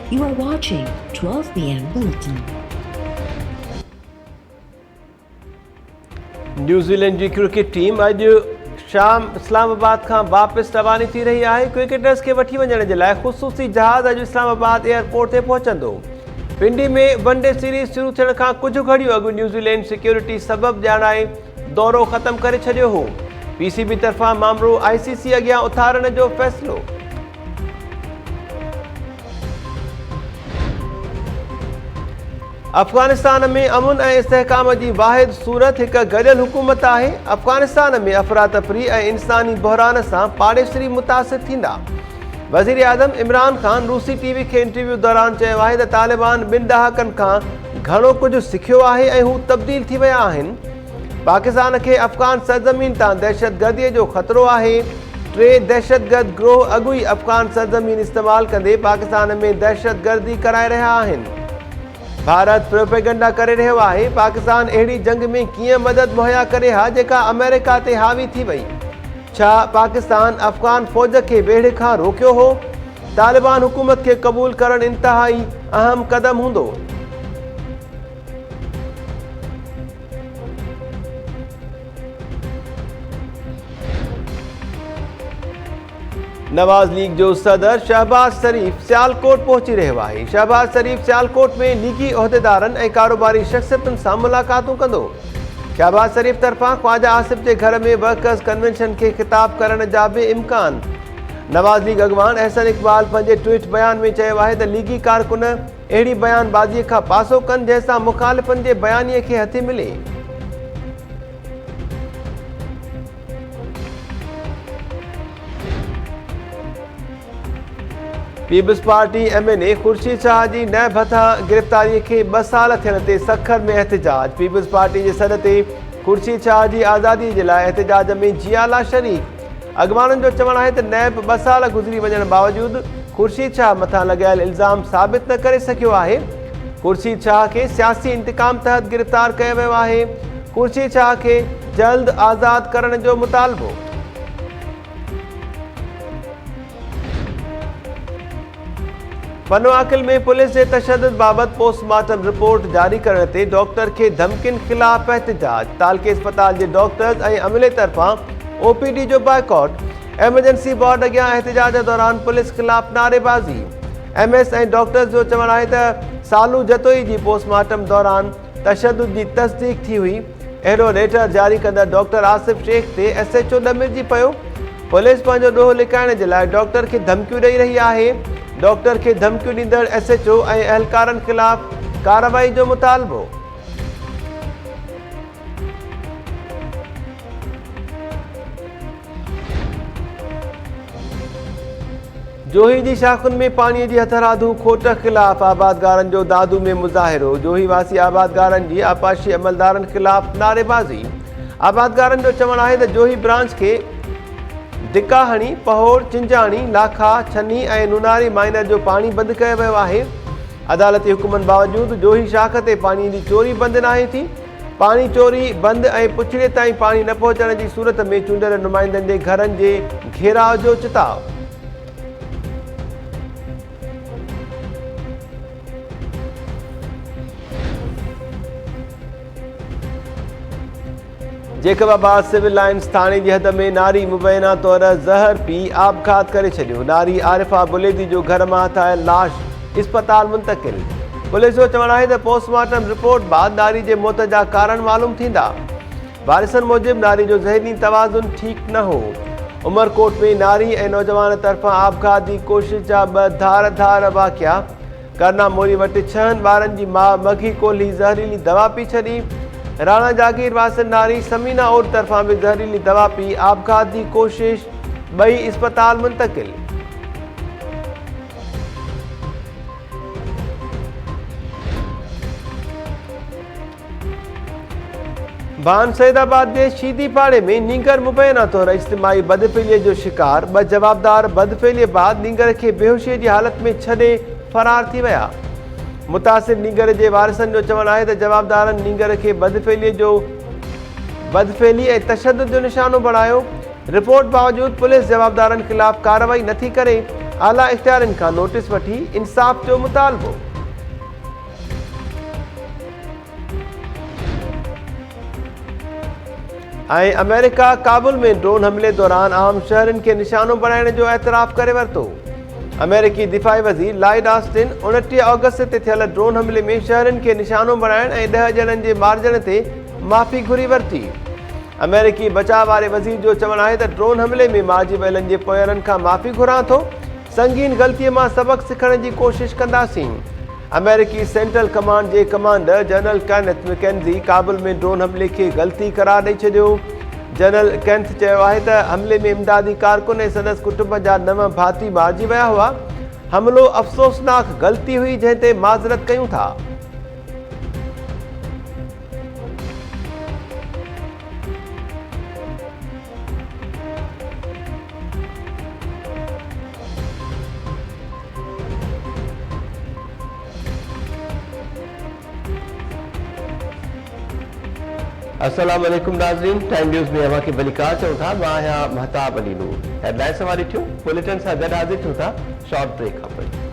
You are watching 12 PM Bulletin. New Zealand की cricket team अॼु शाम इस्लामाबाद खां वापसि रवानी थी रही आहे। क्रिकेटर्स खे वठी वञण जे लाइ ख़ुसूसी जहाज़ अॼु इस्लामाबाद एयरपोर्ट ते पहुचंदो। पिंडी में वनडे सीरीज़ शुरू थियण खां कुझु घड़ियूं अॻु न्यूज़ीलैंड सिक्योरिटी सबबु ॼाणाए दौरो ख़तमु करे छॾियो हो। पीसीबी तरफ़ां मामलो आईसीसी अॻियां उथारण जो फ़ैसिलो। अफ़गानिस्तान में अमुन ऐं इस्तेहकाम जी वाहिद सूरत हिकु गॾियल हुकूमत आहे। अफ़गानिस्तान में अफ़रातफ़री ऐं इंसानी बहरान सां पाड़ेसरी मुतासिर थींदा। वज़ीर आज़म इमरान ख़ान रूसी टीवी खे इंटरव्यू दौरान चयो आहे त तालिबान 2 ॾहाकनि खां घणो कुझु सिखियो आहे ऐं हू तब्दील थी विया आहिनि। पाकिस्तान खे अफ़गान सरज़मीन तां दहशतगर्दीअ जो ख़तरो आहे। 3 दहशतगर्द गिरोह अॻु ई अफ़गान सरज़मीन इस्तेमालु कंदे पाकिस्तान में दहशतगर्दी कराए रहिया आहिनि। भारत प्रोपेगेंडा करे रहियो आहे। पाकिस्तान अहिड़ी जंग में कीअं मदद मुहैया करे हा जेका अमेरिका ते हावी थी वई। छा पाकिस्तान अफ़गान फ़ौज खे ॿेड़े खां रोकियो हो? तालिबान हुकूमत खे क़बूल करणु इंतहाई अहम क़दम हूंदो। नवाज़ लीग जो सदर शहबाज शरीफ सियालकोट पहुची रहियो आहे। शहबाज शरीफ सियालकोट में लीगी उहिदेदारनि ऐं कारोबारी शख़्सियतुनि सां मुलाक़ातूं कंदो। शहबाज शरीफ तरफ़ां ख्वाजा आसिफ जे घर में वर्कर्स कन्वेंशन खे ख़िताब करण जा बि इम्कान। नवाज़ लीग अॻवान अहसन इक़बाल पंहिंजे ट्वीट बयान में चयो आहे त लीगी कारकुन अहिड़ी बयानबाज़ीअ खां पासो कनि जंहिंसां मुख़ालिफ़नि जे बयानीअ खे हथु मिले। पीपल्स पार्टी MNA ख़ुर्शीद शाह जी नैब हथां गिरफ़्तारीअ खे 2 साल थियण ते सखर में एहतिजाज। पीपल्स पार्टी जे सॾ ते ख़ुर्शीद शाह जी आज़ादी जे लाइ एहतिजाज में जियाला शरीक। अॻवाननि जो चवणु आहे त नैब 2 साल गुज़री वञण बावजूदि ख़ुर्शीद शाह मथां लॻायल इल्ज़ाम साबित न करे सघियो आहे। ख़ुर्शीद शाह खे सियासी इंतकाम तहत गिरफ़्तार कयो वियो आहे। ख़ुर्शीद शाह खे जल्द आज़ादु करण जो मुतालबो। पनवाकिल में पुलिस जे तशद्दुद बाबति पोस्टमार्टम रिपोर्ट जारी करण ते डॉक्टर खे धमकियुनि ख़िलाफ़ एहतिजाज। तालके अस्पताल जे डॉक्टर्स ऐं अमले तरफ़ां OPD जो बाइकॉट। एमरजेंसी वार्ड अॻियां एहतिजाज दौरान पुलिस ख़िलाफ़ नारेबाज़ी। MS ऐं डॉक्टर्स जो चवणु आहे त सालू जतोई जी पोस्टमार्टम दौरान तशद्दुद जी तस्दीक थी हुई। अहिड़ो लेटर जारी कंदड़ डॉक्टर आसिफ शेख ते SHO ॾमिरजी पियो। पुलिस पंहिंजो ॾोह लिकाइण जे लाइ डॉक्टर खे धमकियूं ॾेई रही आहे। डॉक्टर खे धमकियूं ॾींदड़ SHO ऐं अहलकारनि ख़िलाफ़ कार्रवाई जो मुतालबो। जोही जी शाख़ुनि में पाणीअ जी हथरादू खोट ख़िलाफ़ आबादगारनि जो दादू में मुज़ाहिरो। जोही वासी आबादगारनि जी आपाशी अमलदारनि ख़िलाफ़ नारेबाज़ी। आबादगारनि जो चवणु आहे त जोही ब्रांच खे डिकाहणी, पहोर, चिंजाणी, लाखा, छन्नी ऐं नुनारी माइनर जो पाणी बंदि कयो वियो आहे। अदालती हुकुमनि बावजूदि जोही शाख ते पाणीअ जी चोरी बंदि नाहे थी। पाणी चोरी बंदि ऐं पुछड़े ताईं पाणी न पहुचण जी सूरत में चूंडियल नुमाइंदनि जे घरनि जे घेराव जो चिताव। जेकबाबाद सिविल लाइन्स थाणे जी हद में नारी मुबैना तौर ज़हर पी आबघात करे छॾियो। नारी आरिफा बुलेदी जो घर मां हथायल लाश इस्पताल मुंतकिल। पुलिस जो चवणु आहे त पोस्टमार्टम रिपोर्ट बाद नारी जे मौत जा कारण मालूम थींदा। वारिसनि मूजिबि नारी जो ज़हनी तवाज़ुन ठीकु न हो। उमरकोट में नारी ऐं नौजवान तरफ़ां आबघात जी कोशिश जा 2 धार वाक़िया। करना मोरी वटि 6 ॿारनि जी माउ मघी कोल्ही ज़हरीली दवा पी छॾी। राणा जागीर वासिन नारी समीना ओट तरफ़ां बि ज़हरीली दवा पी आबघात जी कोशिश। 2 इस्पताल मुंतकिल। बान सैदाबाद जे शीदी पाड़े में नींगर मुबैना तौर इज्तिमाई बदफ़ेलीअ जो शिकार। 2 जवाबदार बदफ़ेलीअ बाद नींगर खे बेहोशीअ जी हालत में छॾे फरार थी विया। मुतासिर नींगर जे वारिसनि जो चवणु आहे त जवाबदारनि नींगर खे बदफ़ेली ऐं तशद्दुद जो निशानो बणायो। रिपोर्ट बावजूदि पुलिस जवाबदारनि ख़िलाफ़ कार्रवाई नथी करे। आला इख्तियारनि खां नोटिस वठी इंसाफ़ जो मुतालबो। ऐं अमेरिका काबुल में ड्रोन हमले दौरान आम शहरनि खे निशानो बणाइण जो एतराफ़ करे वरितो। अमेरिकी दिफ़ाई वज़ीर लॉयड ऑस्टिन 29 ऑगस्ट ते थियल ड्रोन हमले में शहरनि खे निशानो बणाइण ऐं 10 ॼणनि जे मारिजण ते माफ़ी घुरी वरिती। अमेरिकी बचाव वारे वज़ीर जो चवणु आहे त ड्रोन हमले में मारिजी वियलनि जे पोयरनि खां माफ़ी घुरां थो। संगीन ग़लतीअ मां सबक़ सिखण जी कोशिश कंदासीं। अमेरिकी सेंट्रल कमांड जे commander general Kenneth McKenzie Kabul में ड्रोन हमले खे ग़लती करार ॾेई छॾियो। जनरल केनेथ चयो आहे त हमले में इमदादी कारकुन ऐं संदसि कुटुंब जा 9 भाती मारिजी विया हुआ। हमलो अफ़सोसनाक ग़लती हुई जंहिं ते माज़रत कयूं था। अस्सलाम वालेकुम नाज़रीन, टाइम न्यूज़ में अवां खे भलीकार चऊं था। मां आहियां महताब अली नूर। हेडलाइन्स वारी थियूं बुलेटिन सां गॾु हाज़िर थियूं था शॉर्ट ब्रेक खां पोइ।